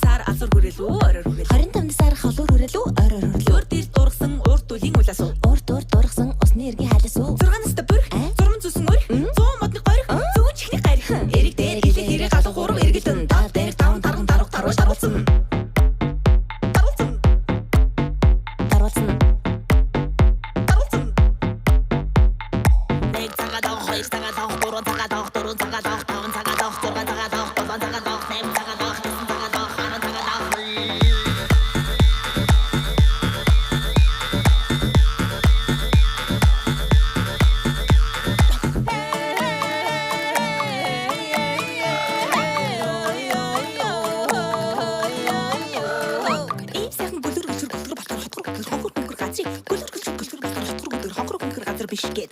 сар азар хүрээлүү оройр хүрээлүү 25 сар холуур хүрээлүү оройр хүрээлүү Өөр дээр дургсан урт үлийн улаасуу урт дургсан усны эргийн халисуу 6 настай бүрх зурман зүсэн өр 100 модны горих зүүн чихний гарих эрэг дээр гэлээ хэрэг галуу гурав эргэлдэн дал дээр таван тарган даруух тарууш даруулсан нэг цагаат авах хоёр цагаат авах гурван цагаат авах дөрвөн цагаат авах таван цагаат авах зургаан цагаат авах гурван цагаат авах нэм цагаат авах тесэн цагаат авах харан цагаат авах ийм сайхан гөлөр гөлөр гөлөр батар хотгор гөлөр газрыг гөлөр гөлөр гөлөр батар хотгор гөлөр хонгор гөлөр газар биш гээд